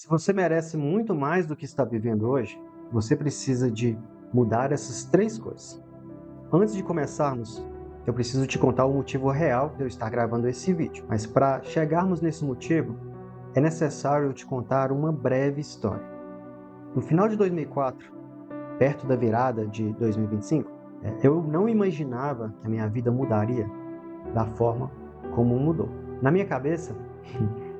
Se você merece muito mais do que está vivendo hoje, você precisa de mudar essas três coisas. Antes de começarmos, eu preciso te contar o motivo real de eu estar gravando esse vídeo. Mas para chegarmos nesse motivo, é necessário eu te contar uma breve história. No final de 2004, perto da virada de 2025, eu não imaginava que a minha vida mudaria da forma como mudou. Na minha cabeça,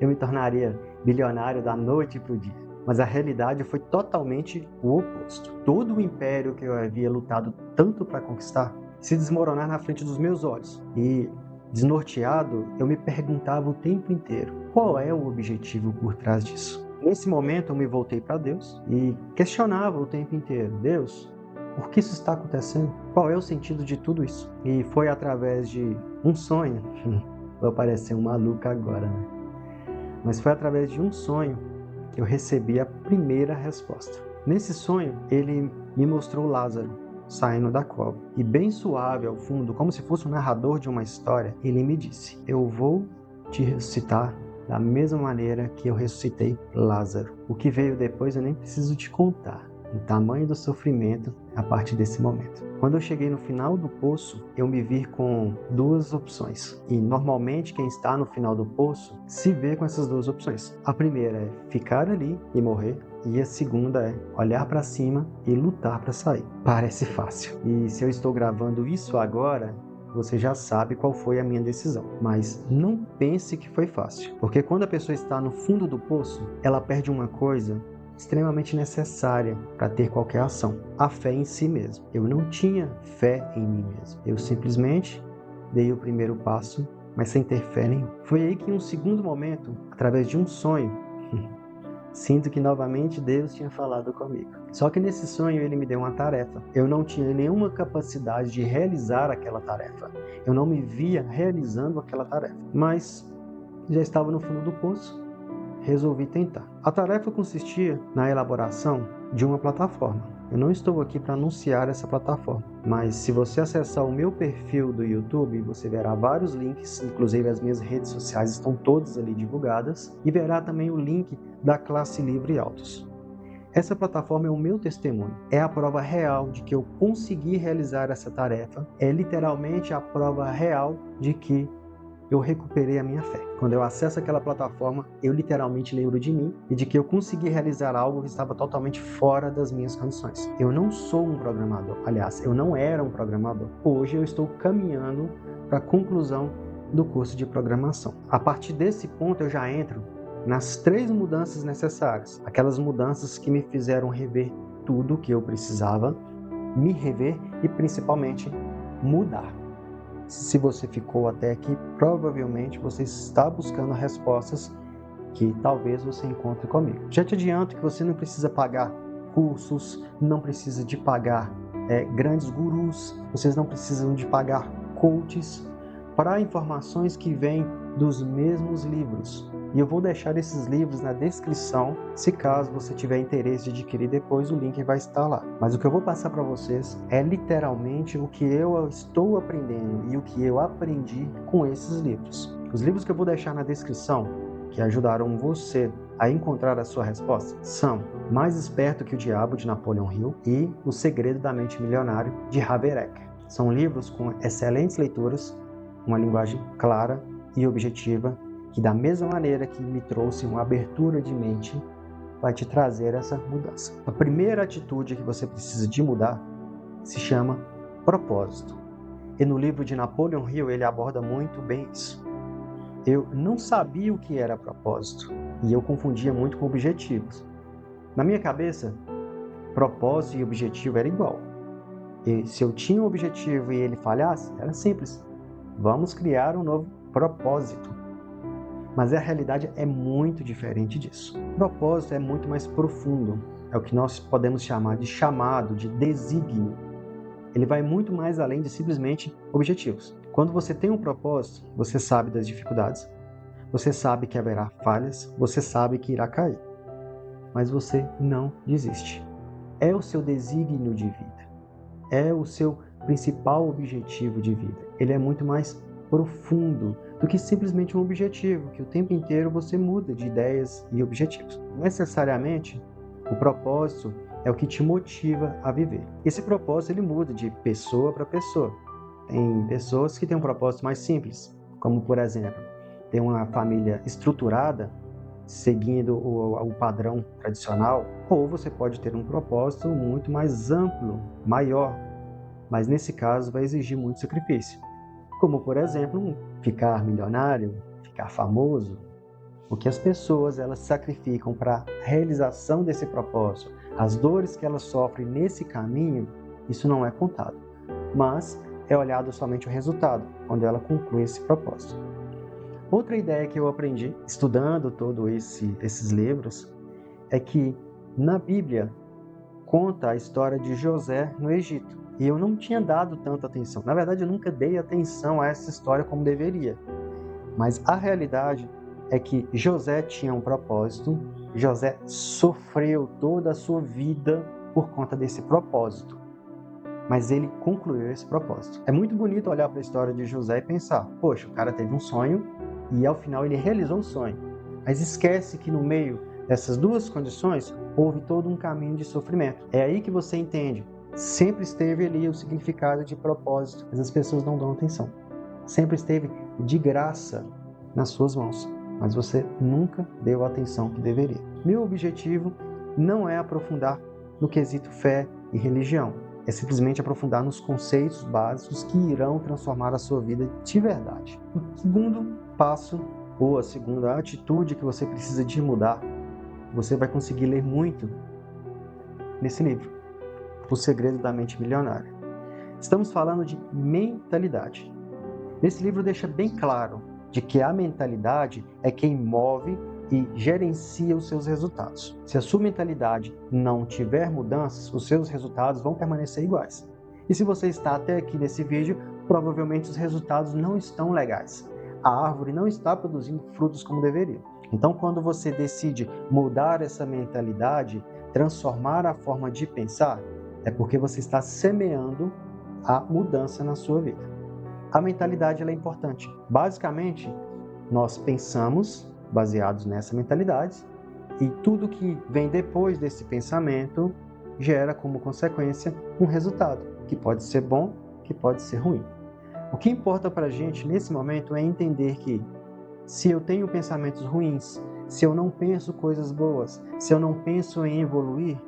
eu me tornaria bilionário da noite para o dia. Mas a realidade foi totalmente o oposto. Todo o império que eu havia lutado tanto para conquistar se desmoronar na frente dos meus olhos. E, desnorteado, eu me perguntava o tempo inteiro: qual é o objetivo por trás disso? Nesse momento, eu me voltei para Deus e questionava o tempo inteiro: Deus, por que isso está acontecendo? Qual é o sentido de tudo isso? E foi através de um sonho. Vou parecer um maluco agora, né? Mas foi através de um sonho que eu recebi a primeira resposta. Nesse sonho, ele me mostrou Lázaro saindo da cova. E bem suave ao fundo, como se fosse o narrador de uma história, ele me disse: eu vou te ressuscitar da mesma maneira que eu ressuscitei Lázaro. O que veio depois eu nem preciso te contar. O tamanho do sofrimento a partir desse momento. Quando eu cheguei no final do poço, eu me vi com duas opções. E normalmente quem está no final do poço se vê com essas duas opções. A primeira é ficar ali e morrer. E a segunda é olhar para cima e lutar para sair. Parece fácil. E se eu estou gravando isso agora, você já sabe qual foi a minha decisão. Mas não pense que foi fácil. Porque quando a pessoa está no fundo do poço, ela perde uma coisa extremamente necessária para ter qualquer ação: a fé em si mesmo. Eu não tinha fé em mim mesmo. Eu simplesmente dei o primeiro passo, mas sem ter fé nenhuma. Foi aí que, em um segundo momento, através de um sonho, sinto que novamente Deus tinha falado comigo. Só que nesse sonho ele me deu uma tarefa. Eu não tinha nenhuma capacidade de realizar aquela tarefa. Eu não me via realizando aquela tarefa. Mas já estava no fundo do poço. Resolvi tentar. A tarefa consistia na elaboração de uma plataforma. Eu não estou aqui para anunciar essa plataforma, mas se você acessar o meu perfil do YouTube, você verá vários links, inclusive as minhas redes sociais estão todas ali divulgadas, e verá também o link da Classe Livre Autos. Essa plataforma é o meu testemunho, é a prova real de que eu consegui realizar essa tarefa, é literalmente a prova real de que eu recuperei a minha fé. Quando eu acesso aquela plataforma, eu literalmente lembro de mim e de que eu consegui realizar algo que estava totalmente fora das minhas condições. Eu não sou um programador. Aliás, eu não era um programador. Hoje eu estou caminhando para a conclusão do curso de programação. A partir desse ponto, eu já entro nas três mudanças necessárias. Aquelas mudanças que me fizeram rever tudo o que eu precisava, me rever e principalmente mudar. Se você ficou até aqui, provavelmente você está buscando respostas que talvez você encontre comigo. Já te adianto que você não precisa pagar cursos, não precisa de pagar grandes gurus, vocês não precisam de pagar coaches para informações que vêm dos mesmos livros. E eu vou deixar esses livros na descrição, se caso você tiver interesse de adquirir depois, o link vai estar lá. Mas o que eu vou passar para vocês é literalmente o que eu estou aprendendo e o que eu aprendi com esses livros. Os livros que eu vou deixar na descrição, que ajudarão você a encontrar a sua resposta, são Mais Esperto que o Diabo, de Napoleon Hill, e O Segredo da Mente Milionária, de Haverek. São livros com excelentes leituras, uma linguagem clara e objetiva, que da mesma maneira que me trouxe uma abertura de mente, vai te trazer essa mudança. A primeira atitude que você precisa de mudar se chama propósito. E no livro de Napoleon Hill ele aborda muito bem isso. Eu não sabia o que era propósito e eu confundia muito com objetivos. Na minha cabeça, propósito e objetivo era igual. E se eu tinha um objetivo e ele falhasse, era simples. Vamos criar um novo propósito. Mas a realidade é muito diferente disso. O propósito é muito mais profundo. É o que nós podemos chamar de chamado, de desígnio. Ele vai muito mais além de simplesmente objetivos. Quando você tem um propósito, você sabe das dificuldades, você sabe que haverá falhas, você sabe que irá cair. Mas você não desiste. É o seu desígnio de vida. É o seu principal objetivo de vida. Ele é muito mais profundo do que simplesmente um objetivo, que o tempo inteiro você muda de ideias e objetivos. Necessariamente, o propósito é o que te motiva a viver. Esse propósito ele muda de pessoa para pessoa. Tem pessoas que têm um propósito mais simples, como por exemplo, ter uma família estruturada, seguindo o padrão tradicional, ou você pode ter um propósito muito mais amplo, maior, mas nesse caso vai exigir muito sacrifício. Como, por exemplo, ficar milionário, ficar famoso. O que as pessoas elas sacrificam para a realização desse propósito, as dores que elas sofrem nesse caminho, isso não é contado. Mas é olhado somente o resultado, quando ela conclui esse propósito. Outra ideia que eu aprendi, estudando todos esses livros, é que na Bíblia conta a história de José no Egito. E eu não tinha dado tanta atenção. Na verdade, eu nunca dei atenção a essa história como deveria. Mas a realidade é que José tinha um propósito. José sofreu toda a sua vida por conta desse propósito. Mas ele concluiu esse propósito. É muito bonito olhar para a história de José e pensar, poxa, o cara teve um sonho e ao final ele realizou o sonho. Mas esquece que no meio dessas duas condições houve todo um caminho de sofrimento. É aí que você entende. Sempre esteve ali o significado de propósito, mas as pessoas não dão atenção. Sempre esteve de graça nas suas mãos, mas você nunca deu a atenção que deveria. Meu objetivo não é aprofundar no quesito fé e religião, é simplesmente aprofundar nos conceitos básicos que irão transformar a sua vida de verdade. O segundo passo, ou a segunda atitude que você precisa de mudar, você vai conseguir ler muito nesse livro. O Segredo da Mente Milionária. Estamos falando de mentalidade. Nesse livro deixa bem claro de que a mentalidade é quem move e gerencia os seus resultados. Se a sua mentalidade não tiver mudanças, os seus resultados vão permanecer iguais. E se você está até aqui nesse vídeo, provavelmente os resultados não estão legais. A árvore não está produzindo frutos como deveria. Então, quando você decide mudar essa mentalidade, transformar a forma de pensar, é porque você está semeando a mudança na sua vida. A mentalidade ela é importante. Basicamente, nós pensamos baseados nessa mentalidade e tudo que vem depois desse pensamento gera como consequência um resultado, que pode ser bom, que pode ser ruim. O que importa para a gente nesse momento é entender que se eu tenho pensamentos ruins, se eu não penso coisas boas, se eu não penso em evoluir,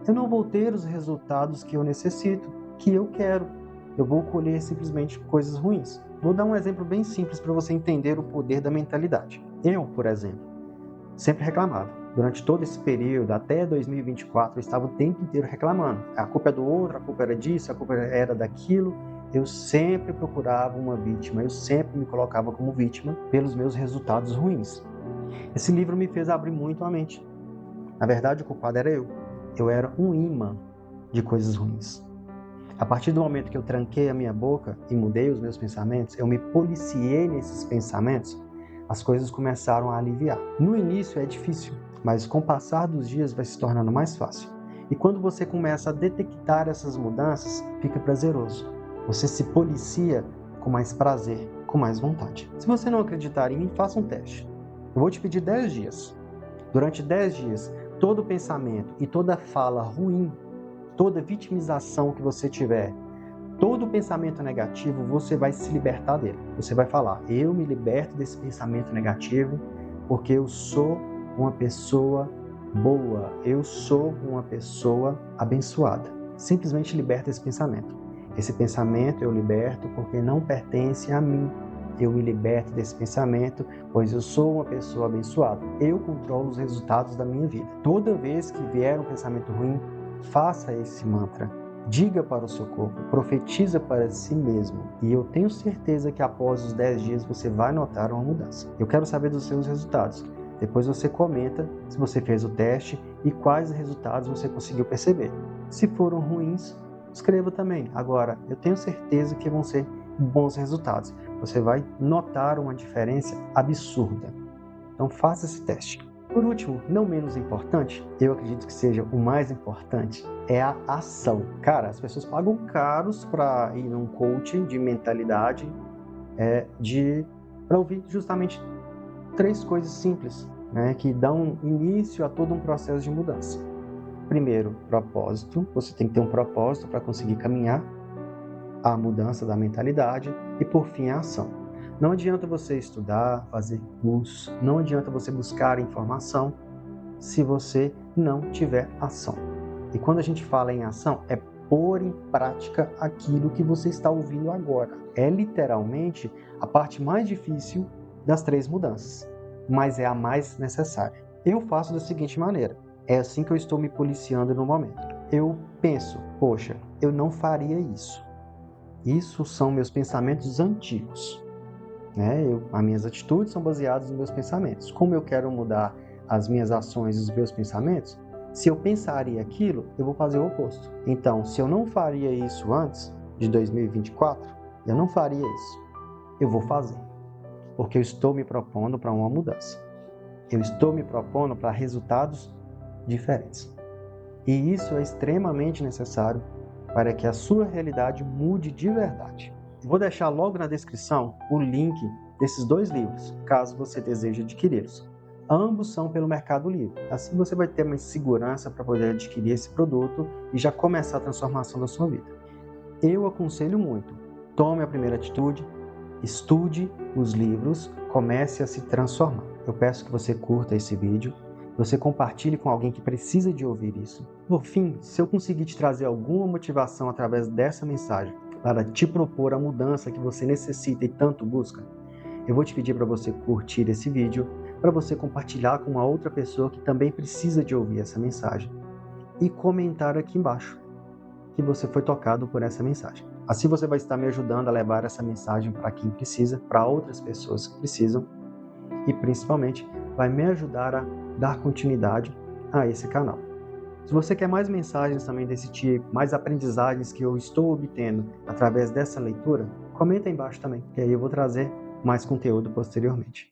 eu não vou ter os resultados que eu necessito, que eu quero. Eu vou colher simplesmente coisas ruins. Vou dar um exemplo bem simples para você entender o poder da mentalidade. Eu, por exemplo, sempre reclamava. Durante todo esse período, até 2024, eu estava o tempo inteiro reclamando. A culpa é do outro, a culpa era disso, a culpa era daquilo. Eu sempre procurava uma vítima, eu sempre me colocava como vítima pelos meus resultados ruins. Esse livro me fez abrir muito a mente. Na verdade, o culpado era eu. Eu era um imã de coisas ruins. A partir do momento que eu tranquei a minha boca e mudei os meus pensamentos, eu me policiei nesses pensamentos, as coisas começaram a aliviar. No início é difícil, mas com o passar dos dias vai se tornando mais fácil. E quando você começa a detectar essas mudanças, fica prazeroso. Você se policia com mais prazer, com mais vontade. Se você não acreditar em mim, faça um teste. Eu vou te pedir 10 dias. Durante 10 dias, todo pensamento e toda fala ruim, toda vitimização que você tiver, todo pensamento negativo, você vai se libertar dele. Você vai falar, eu me liberto desse pensamento negativo porque eu sou uma pessoa boa, eu sou uma pessoa abençoada. Simplesmente liberta esse pensamento. Esse pensamento eu liberto porque não pertence a mim. Eu me liberto desse pensamento, pois eu sou uma pessoa abençoada. Eu controlo os resultados da minha vida. Toda vez que vier um pensamento ruim, faça esse mantra. Diga para o seu corpo, profetiza para si mesmo. E eu tenho certeza que após os 10 dias você vai notar uma mudança. Eu quero saber dos seus resultados. Depois você comenta se você fez o teste e quais resultados você conseguiu perceber. Se foram ruins, escreva também. Agora, eu tenho certeza que vão ser bons resultados. Você vai notar uma diferença absurda. Então faça esse teste. Por último, não menos importante, eu acredito que seja o mais importante, é a ação. Cara, as pessoas pagam caros para ir num coaching de mentalidade, de para ouvir justamente 3 coisas simples, né, que dão início a todo um processo de mudança. Primeiro, propósito. Você tem que ter um propósito para conseguir caminhar a mudança da mentalidade e, por fim, a ação. Não adianta você estudar, fazer cursos, não adianta você buscar informação se você não tiver ação. E quando a gente fala em ação, é pôr em prática aquilo que você está ouvindo agora. É literalmente a parte mais difícil das 3 mudanças, mas é a mais necessária. Eu faço da seguinte maneira, é assim que eu estou me policiando no momento. Eu penso, poxa, eu não faria isso. Isso são meus pensamentos antigos, né? As minhas atitudes são baseadas nos meus pensamentos. Como eu quero mudar as minhas ações e os meus pensamentos, se eu pensaria aquilo, eu vou fazer o oposto. Então, se eu não faria isso antes de 2024, eu não faria isso. Eu vou fazer, porque eu estou me propondo para uma mudança. Eu estou me propondo para resultados diferentes. E isso é extremamente necessário para que a sua realidade mude de verdade. Vou deixar logo na descrição o link desses 2 livros, caso você deseje adquiri-los. Ambos são pelo Mercado Livre. Assim você vai ter mais segurança para poder adquirir esse produto e já começar a transformação da sua vida. Eu aconselho muito. Tome a primeira atitude, estude os livros, comece a se transformar. Eu peço que você curta esse vídeo, você compartilhe com alguém que precisa de ouvir isso. Por fim, se eu conseguir te trazer alguma motivação através dessa mensagem para te propor a mudança que você necessita e tanto busca, eu vou te pedir para você curtir esse vídeo, para você compartilhar com uma outra pessoa que também precisa de ouvir essa mensagem e comentar aqui embaixo que você foi tocado por essa mensagem. Assim você vai estar me ajudando a levar essa mensagem para quem precisa, para outras pessoas que precisam e principalmente vai me ajudar a dar continuidade a esse canal. Se você quer mais mensagens também desse tipo, mais aprendizagens que eu estou obtendo através dessa leitura, comenta aí embaixo também, que aí eu vou trazer mais conteúdo posteriormente.